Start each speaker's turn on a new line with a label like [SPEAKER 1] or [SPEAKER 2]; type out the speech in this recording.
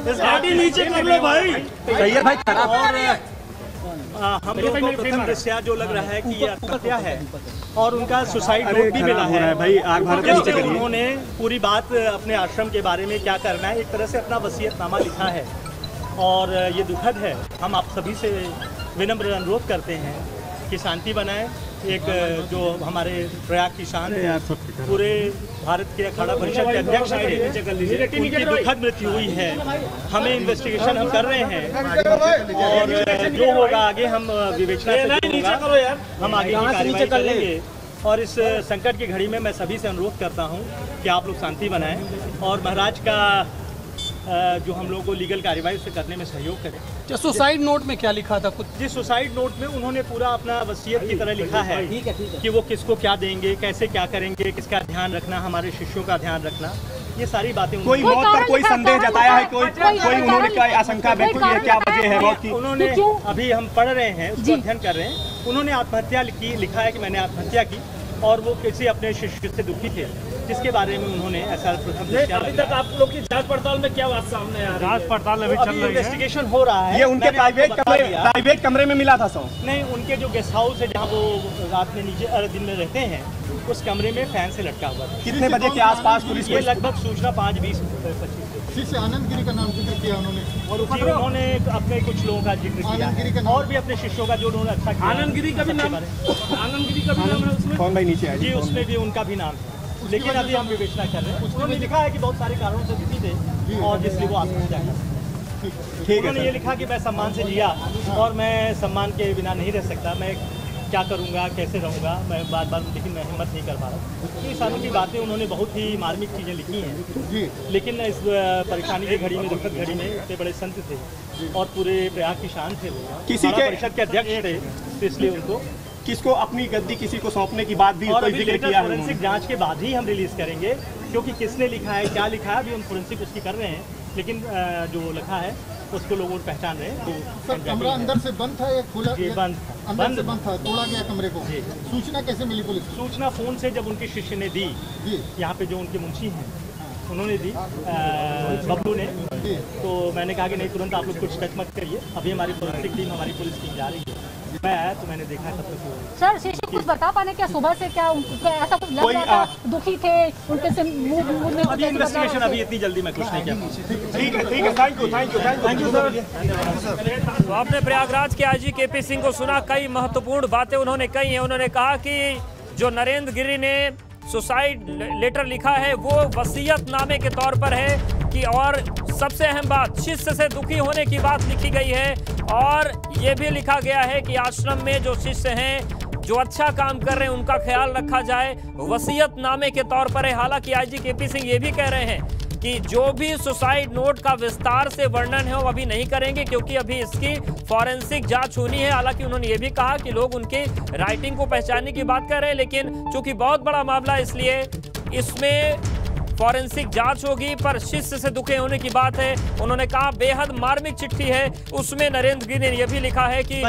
[SPEAKER 1] इस गाड़ी नीचे कर लो भाई।
[SPEAKER 2] सैयद भाई खराब।
[SPEAKER 1] और हम लोगों को प्रथम दृष्टया जो लग रहा है कि ये आत्महत्या है और उनका सुसाइड नोट भी मिला है भाई। उन्होंने पूरी बात अपने आश्रम के बारे में क्या करना है, एक तरह से अपना वसीयतनामा लिखा है और ये दुखद है। हम आप सभी से विनम्र अनुरोध करते हैं कि शांति बनाएं। एक जो हमारे प्रयाग की शान है, पूरे भारत के अखाड़ा परिषद के अध्यक्ष थे, उनकी दुखद मृत्यु हुई है। हमें इन्वेस्टिगेशन हम कर रहे हैं और जो होगा आगे हम विवेचना से हम आगे की कार्रवाई करेंगे। और इस संकट की घड़ी में मैं सभी से अनुरोध करता हूं कि आप लोग शांति बनाएं और महाराज का जो हम लोगों को लीगल कार्रवाई से करने में सहयोग करें।
[SPEAKER 3] जो सुसाइड नोट में क्या लिखा था कुछ?
[SPEAKER 1] जी, सुसाइड नोट में उन्होंने पूरा अपना वसीयत की तरह लिखा है कि वो किसको क्या देंगे, कैसे क्या करेंगे, किसका ध्यान रखना, हमारे शिष्यों का ध्यान रखना, ये सारी बातें।
[SPEAKER 2] कोई मौत पर कोई संदेह जताया है? कोई उन्होंने क्या आशंका व्यक्त की है, क्या वजह है मौत की?
[SPEAKER 1] उन्होंने अभी हम पढ़ रहे हैं, उसको अध्ययन कर रहे हैं। उन्होंने आत्महत्या लिखा है कि मैंने आत्महत्या की और वो किसी अपने शिष्य से दुखी थे, जिसके बारे में उन्होंने ऐसा प्रथम दृष्टया।
[SPEAKER 4] अभी तक आप लोग की जांच पड़ताल में क्या बात सामने आ रही है?
[SPEAKER 1] जांच पड़ताल अभी चल रही है, इन्वेस्टिगेशन हो रहा है।
[SPEAKER 2] ये उनके प्राइवेट कमरे में मिला था सौ?
[SPEAKER 1] नहीं, उनके जो गेस्ट हाउस है जहाँ वो रात में नीचे दिन में रहते हैं, उस कमरे में फैन से लटका हुआ था।
[SPEAKER 2] कितने बजे के आसपास पुलिस?
[SPEAKER 1] ये लगभग सूचना 5:20-25।
[SPEAKER 5] शिष्य आनंद गिरी का नाम जिक्र किया उन्होंने
[SPEAKER 1] और उन्होंने अपने कुछ लोगों का जिक्र किया और भी अपने शिष्यों का जो उन्होंने अच्छा किया।
[SPEAKER 4] आनंद गिरी का भी नाम है उसमें?
[SPEAKER 2] कौन भाई नीचे है
[SPEAKER 1] जी, उसमें भी उनका भी नाम है, लेकिन अभी हम विवेचना कर रहे हैं। उन्होंने लिखा है कि बहुत सारे कारणों से दुखी थे और जिसलिए वो आत्महत्या कर। उन्होंने ये लिखा कि मैं सम्मान से जिया और मैं सम्मान के बिना नहीं रह सकता, मैं क्या करूंगा, कैसे रहूंगा, मैं बार बार, लेकिन मैं हिम्मत नहीं कर पा रहा। तो ये सारी की बातें उन्होंने बहुत ही मार्मिक चीज़ें लिखी हैं। लेकिन इस परेशानी की घड़ी में, दुखद घड़ी में, इतने बड़े संत थे और पूरे प्रयाग की शान थे, वो किसी के परिषद के अध्यक्ष थे, तो इसलिए उनको
[SPEAKER 2] किसको अपनी गद्दी किसी को सौंपने की बात भी कोई जिक्र किया?
[SPEAKER 1] फोरेंसिक जांच के बाद ही हम रिलीज करेंगे, क्योंकि किसने लिखा है, क्या लिखा है, अभी हम फोरेंसिक उसकी कर रहे हैं। लेकिन जो लिखा है उसको लोग पहचान रहे हैं।
[SPEAKER 5] सर, कमरा अंदर से बंद था या खुला?
[SPEAKER 1] अंदर से
[SPEAKER 5] बंद था, तोड़ा गया कमरे को। सूचना कैसे मिली पुलिस?
[SPEAKER 1] सूचना फोन से जब उनके शिष्य ने दी, यहाँ पे जो उनके मुंशी हैं उन्होंने दी, बबलू ने, तो मैंने कहा कि नहीं, तुरंत आप लोग कुछ टच मत करिए, अभी हमारी फोरेंसिक टीम, हमारी पुलिस टीम जा रही है। मैं आया तो मैंने देखा तब तक।
[SPEAKER 6] सर, शिष्य कुछ बता पाने क्या सुबह से क्या ऐसा कुछ लग रहा था, दुखी थे, उनके से मुंह में
[SPEAKER 1] अभी इन्वेस्टिगेशन, अभी इतनी जल्दी मैं कुछ नहीं किया।
[SPEAKER 2] ठीक है, थैंक यू सर।
[SPEAKER 4] तो आपने प्रयागराज के आईजी केपी सिंह को सुना, कई महत्वपूर्ण बातें उन्होंने कही हैं। उन्होंने कहा कि जो नरेंद्र गिरी ने सुसाइड लेटर लिखा है वो वसीयतनामे के तौर पर है कि, और सबसे अहम बात, शिष्य से दुखी होने की बात लिखी गई है और ये भी लिखा गया है कि आश्रम में जो शिष्य हैं, जो अच्छा काम कर रहे हैं, उनका ख्याल रखा जाए, वसीयतनामे के तौर पर है। हालांकि आईजी केपी सिंह ये भी कह रहे हैं कि जो भी सुसाइड नोट का विस्तार से वर्णन है वो अभी नहीं करेंगे, क्योंकि अभी इसकी फॉरेंसिक जांच होनी है। हालांकि उन्होंने ये भी कहा कि लोग उनके राइटिंग को पहचानने की बात कर रहे हैं, लेकिन चूंकि बहुत बड़ा मामला, इसलिए इसमें फॉरेंसिक जांच होगी। पर शिष्य से दुखे होने की बात है, उन्होंने कहा बेहद मार्मिक चिट्ठी है, उसमें नरेंद्र गिरी ने यह भी लिखा है कि